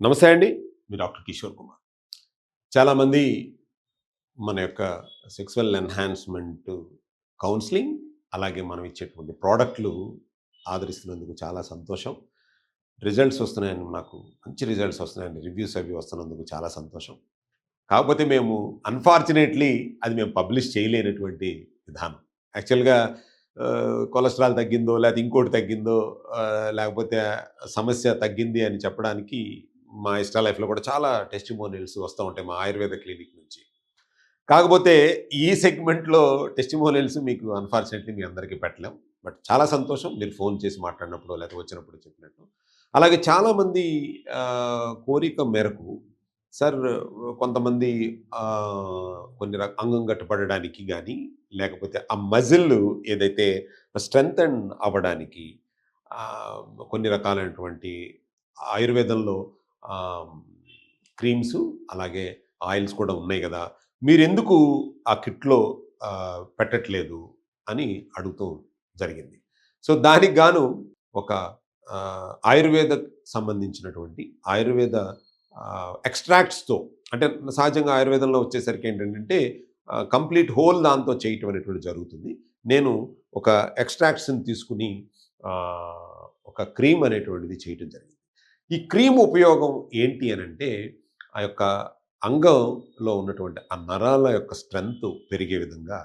నమస్తే అండి. మీ డాక్టర్ కిషోర్ కుమార్. చాలామంది మన యొక్క సెక్సువల్ ఎన్హాన్స్‌మెంట్ కౌన్సెలింగ్, అలాగే మనం ఇచ్చేటువంటి ప్రొడక్ట్‌లు ఆదరిస్తున్నందుకు చాలా సంతోషం. రిజల్ట్స్ వస్తున్నాయండి నాకు. మంచి రిజల్ట్స్ వస్తున్నాయండి. రివ్యూస్ అవి వస్తున్నందుకు చాలా సంతోషం. కాకపోతే మేము అన్‌ఫార్చునేట్‌లీ అది మేము పబ్లిష్ చేయలేనటువంటి విధానం. యాక్చువల్‌గా కొలెస్ట్రాల్ తగ్గిందో, లేతే ఇంకోటి తగ్గిందో, లేకపోతే సమస్య తగ్గింది అని చెప్పడానికి మా ఇన్‌స్టా లైఫ్‌లో కూడా చాలా టెస్టిమోనియల్స్ వస్తా ఉంటాయి మా ఆయుర్వేద క్లినిక్ నుంచి. కాకపోతే ఈ సెగ్మెంట్‌లో టెస్టిమోనియల్స్ మీకు అన్‌ఫార్చునేట్‌లీ మీ అందరికీ పెట్టలేం. బట్ చాలా సంతోషం మీరు ఫోన్ చేసి మాట్లాడినప్పుడో, లేతే వచ్చినప్పుడు చెప్పినట్టు. అలాగే చాలామంది కోరిక మేరకు సార్ కొంతమంది అంగం గట్టిపడడానికి గానీ, లేకపోతే ఆ మజిల్ ఏదైతే స్ట్రెంథెన్ అవ్వడానికి కొన్ని రకాలైనటువంటి ఆయుర్వేదంలో ఆహ్, క్రీమ్సు, అలాగే ఆయిల్స్ కూడా ఉన్నాయి గదా! మీరెందుకు ఆ కిట్‌లో పెట్టట్లేదు అని అడుగుతూ జరిగింది. సో, దానికి గాను ఒక ఆయుర్వేదకు సంబంధించినటువంటి ఆయుర్వేద ఎక్స్‌ట్రాక్ట్స్‌తో, అంటే సహజంగా ఆయుర్వేదంలో వచ్చేసరికి ఏంటంటే కంప్లీట్ హోల్ దాంతో చేయటం అనేటువంటిది జరుగుతుంది. నేను ఒక ఎక్స్‌ట్రాక్ట్స్‌ని తీసుకొని ఒక క్రీమ్ అనేటువంటిది చేయటం జరిగింది. ఈ క్రీమ్ ఉపయోగం ఏంటి అనంటే, ఆ యొక్క అంగంలో ఉన్నటువంటి ఆ నరాల యొక్క స్ట్రెంత్ పెరిగే విధంగా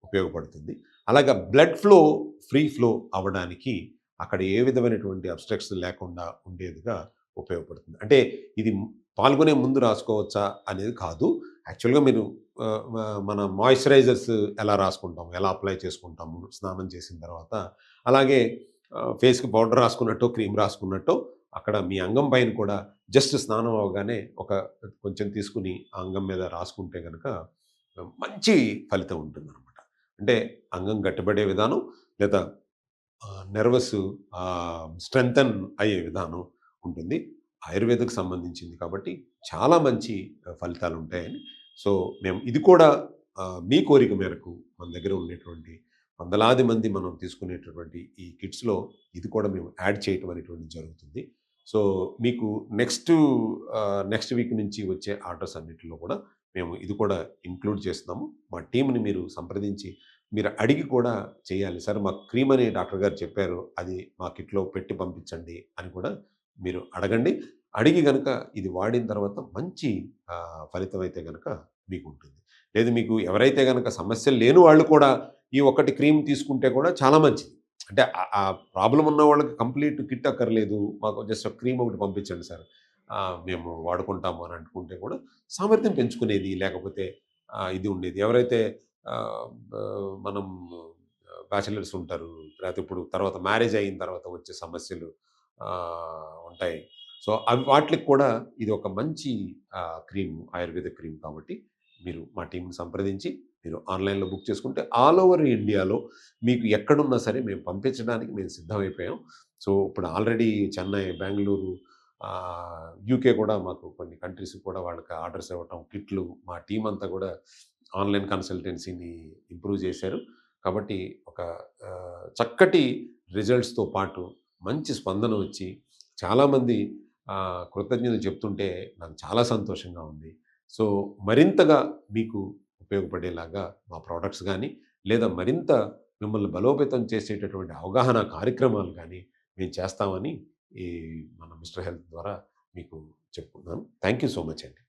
ఉపయోగపడుతుంది. అలాగే బ్లడ్ ఫ్లో ఫ్రీ ఫ్లో అవ్వడానికి అక్కడ ఏ విధమైనటువంటి అబ్‌స్ట్రక్షన్ లేకుండా ఉండేదిగా ఉపయోగపడుతుంది. అంటే ఇది పాల్గొనే ముందు రాసుకోవచ్చా అనేది కాదు. యాక్చువల్‌గా మీరు మన మాయిశ్చరైజర్స్ ఎలా రాసుకుంటాం, ఎలా అప్లై చేసుకుంటాము స్నానం చేసిన తర్వాత, అలాగే ఫేస్‌కి పౌడర్ రాసుకున్నట్టో, క్రీమ్ రాసుకున్నట్టో అక్కడ మీ అంగం పైన కూడా జస్ట్ స్నానం అవ్వగానే కొంచెం తీసుకొని ఆ అంగం మీద రాసుకుంటే గనక మంచి ఫలితం ఉంటుందనమాట. అంటే అంగం గట్టిపడే విధానం, లేదా నెర్వస్ స్ట్రెంథెన్ అయ్యే విధానం ఉంటుంది. ఆయుర్వేదకు సంబంధించింది కాబట్టి చాలా మంచి ఫలితాలుంటాయని. సో, మేము ఇది కూడా మీ కోరిక మేరకు మన దగ్గర ఉండేటువంటి వందలాది మంది మనం తీసుకునేటటువంటి ఈ కిట్స్‌లో ఇది కూడా మేము యాడ్ చేయటం అనేటువంటిది జరుగుతుంది. సో, మీకు నెక్స్ట్ వీక్ నుంచి వచ్చే ఆర్డర్స్ అన్నిటిలో కూడా మేము ఇది కూడా ఇంక్లూడ్ చేస్తున్నాము. మా టీమ్‌ని మీరు సంప్రదించి మీరు అడిగి కూడా చేయాలి. సార్ మాకు క్రీమ్ అని డాక్టర్ గారు చెప్పారు. అది మా కిట్‌లో పెట్టి పంపించండి అని కూడా మీరు అడగండి. అడిగి గనక ఇది వాడిన తర్వాత మంచి ఫలితం అయితే గనక మీకుంటుంది. లేదు మీకు ఎవరైతే గనక సమస్యలు లేని వాళ్ళు కూడా ఈ ఒక్కటి క్రీమ్ తీసుకుంటే కూడా చాలా మంచిది. అంటే ఆ ప్రాబ్లమ్ ఉన్న వాళ్ళకి కంప్లీట్ కిట్ అక్కర్లేదు. మాకు జస్ట్ క్రీమ్ ఒకటి పంపించండి సార్. మేము వాడుకుంటాము అని అనుకుంటే కూడా సామర్థ్యం పెంచుకునేది, లేకపోతే ఇది ఉండేది. ఎవరైతే ఆహ్, మనం బ్యాచిలర్స్ ఉంటారు. లేతే ఇప్పుడు తర్వాత మ్యారేజ్ అయిన తర్వాత వచ్చే సమస్యలు ఉంటాయి. సో, అవి వాటిలకి కూడా ఇది ఒక మంచి క్రీమ్, ఆయుర్వేద క్రీమ్ కాబట్టి మీరు మా టీమ్‌ని సంప్రదించి మీరు ఆన్‌లైన్‌లో బుక్ చేసుకుంటే ఆల్ ఓవర్ ఇండియాలో మీకు ఎక్కడున్నా సరే మేము పంపించడానికి మేము సిద్ధమైపోయాం. సో, ఇప్పుడు ఆల్రెడీ చెన్నై, బెంగుళూరు, యూకే కూడా మాకు కొన్ని కంట్రీస్‌కి కూడా వాళ్ళకి ఆర్డర్స్ ఇవ్వటం, కిట్లు మా టీమ్ అంతా కూడా ఆన్‌లైన్ కన్సల్టెన్సీని ఇంప్రూవ్ చేశారు. కాబట్టి ఒక చక్కటి రిజల్ట్స్‌తో పాటు మంచి స్పందన వచ్చి చాలామంది కృతజ్ఞతలు చెప్తుంటే నాకు చాలా సంతోషంగా ఉంది. సో, మరింతగా మీకు ఉపయోగపడేలాగా మా ప్రొడక్ట్స్ గానీ, లేదా మరింత మిమ్మల్ని బలోపేతం చేసేటటువంటి అవగాహన కార్యక్రమాలు గానీ మేము చేస్తామని ఈ మన మిస్టర్ హెల్త్ ద్వారా మీకు చెప్పుకున్నాను. థాంక్ యూ సో మచ్ అండి.